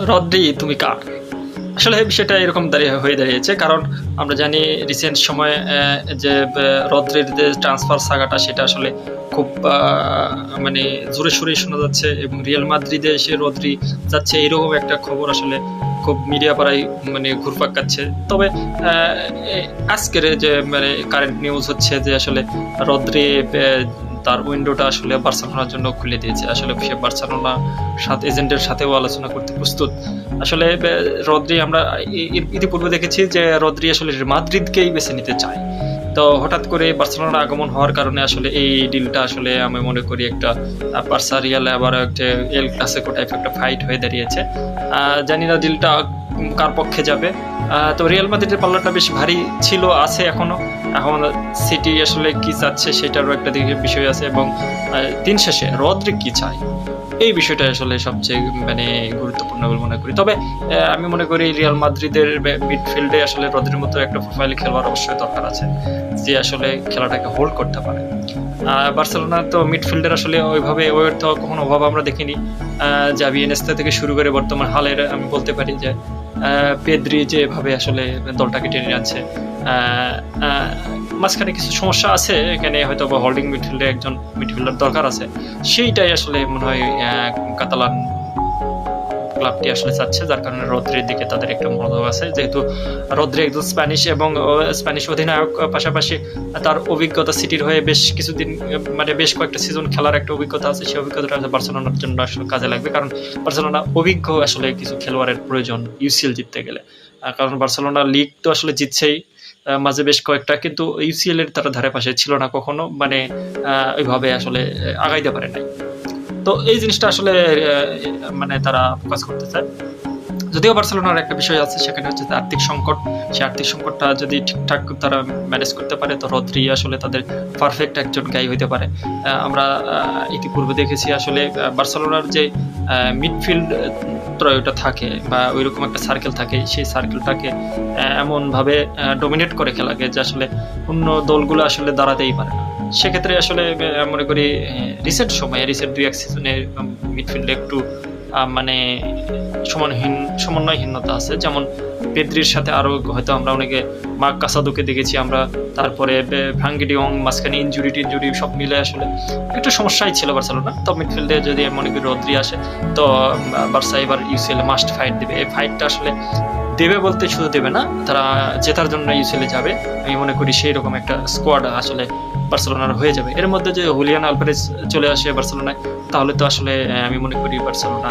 Rodri তুমি কার? আসলে বিষয়টা এরকম হয়ে দাঁড়িয়েছে, কারণ আমরা জানি রিসেন্ট সময়ে যে রদ্রির যে ট্রান্সফার সাগাটা সেটা আসলে খুব মানে জোরে সোরে শোনা যাচ্ছে, এবং রিয়াল মাদ্রিদে এসে রদ্রি যাচ্ছে এরকম একটা খবর আসলে খুব মিডিয়া পাড়ায় মানে ঘুরপাক খাচ্ছে। তবে আজকের যে মানে কারেন্ট নিউজ হচ্ছে যে আসলে রদ্রি তার উইন্ডোটা আসলে বার্সেলোনার জন্য খুলে দিয়েছে। আসলে সে বার্সেলোনা এজেন্টের সাথেও আলোচনা করতে প্রস্তুত। আসলে রদ্রি আমরা ইতিপূর্বে দেখেছি যে রদ্রি আসলে মাদ্রিদকেই বেছে নিতে চায়। তো হঠাৎ করে বার্সেলোনার আগমন হওয়ার কারণে আসলে এই ডিলটা আসলে আমি মনে করি একটা বার্সা রিয়াল আবার একটা এল ক্লাসিকো টাইপ একটা ফাইট হয়ে দাঁড়িয়েছে। জানি না ডিলটা কার পক্ষে যাবে। তো রিয়াল মাদ্রিদের পাল্লাটা বেশ ভারী ছিল, আছে এখনো। এখন সিটি আসলে কি চাচ্ছে সেটারও একটা বিষয় আছে, এবং দিন শেষে রদ্রি কি চায় এই বিষয়টা আসলে সবচেয়ে মানে গুরুত্বপূর্ণ বলে মনে করি। তবে আমি মনে করি রিয়াল মাদ্রিদের মিডফিল্ডে আসলে রদ্রির মতো একটা প্রোফাইল খেলোয়াড় অবশ্যই দরকার আছে, যে আসলে খেলাটাকে হোল্ড করতে পারে। বার্সেলোনা তো মিডফিল্ডের আসলে ওইভাবে ওর তো কখনো অভাব আমরা দেখিনি। জাভি ইনিয়েস্তা থেকে শুরু করে বর্তমান হালের আমি বলতে পারি যে পেদ্রি যেভাবে আসলে দলটাকে টেনে যাচ্ছে। মাঝখানে কিছু সমস্যা আছে, এখানে হয়তো বা হোল্ডিং মিডফিল্ডে একজন মিডফিল্ডার দরকার আছে। সেইটাই আসলে মনে হয় কাতালান ক্লাবটি আসলে চাচ্ছে, যার কারণে রদ্রির দিকে তাদের একটা মনোযোগ আছে। যেহেতু রদ্রি একজন স্প্যানিশ এবং স্প্যানিশ অধিনায়ক, পাশাপাশি তার অভিজ্ঞতা সিটির হয়ে বেশ কিছুদিন মানে বেশ কয়েকটা সিজন খেলার একটা অভিজ্ঞতা আছে। সেই অভিজ্ঞতাটা বার্সেলোনার জন্য আসলে কাজে লাগবে, কারণ বার্সেলোনা অভিজ্ঞ আসলে কিছু খেলোয়াড়ের প্রয়োজন ইউসিএল জিততে গেলে। কারণ বার্সেলোনা লিগ তো আসলে জিতছেই মাঝে বেশ কয়েকটা, কিন্তু ইউসিএল এর তারা ধারে পাশে ছিল না কখনো, মানে ওইভাবে আসলে আগাইতে পারে নাই। তো এই জিনিসটা আসলে মানে তারা ফোকাস করতে চায়। যদিও বার্সেলোনার একটা বিষয় আছে, সেখানে হচ্ছে আর্থিক সংকট। সেই আর্থিক সংকটটা যদি ঠিকঠাক তারা ম্যানেজ করতে পারে, তো রদ্রি আসলে তাদের পারফেক্ট একজন গাই হইতে পারে। আমরা ইতিপূর্বে দেখেছি আসলে বার্সেলোনার যে মিডফিল্ড ত্রয়টা থাকে বা ওইরকম একটা সার্কেল থাকে, সেই সার্কেলটাকে এমনভাবে ডমিনেট করে খেলাকে যে আসলে অন্য দলগুলো আসলে দাঁড়াতেই পারে না। সেক্ষেত্রে আসলে মনে করি রিসেন্ট দুই এক সিজনে মিডফিল্ডে একটু মানে সমন্বয়হীনতা আছে। যেমন পেদ্রির সাথে আরো হয়তো আমরা অনেকে মার্ক কাসাদোকে দেখেছি আমরা, তারপরে ফ্রাঙ্কি ডিয়ং, মাঝখানে ইনজুরি সব মিলে আসলে একটু সমস্যাই ছিল বার্সেলোনা। তো মিডফিল্ডে যদি মনে করি রদ্রি আসে, তো বার্সা এবার ইউসিএল মাস্ট ফাইট দেবে। এই ফাইটটা আসলে দেবে বলতে শুধু দেবে না, তারা জেতার জন্য ইউসিএলে যাবে। আমি মনে করি সেই রকম একটা স্কোয়াড আসলে বার্সেলোনার হয়ে যাবে। এর মধ্যে যে হুলিয়ান আলভারেজ চলে আসে বার্সেলোনায়, তাহলে তো আসলে আমি মনে করি বার্সেলোনা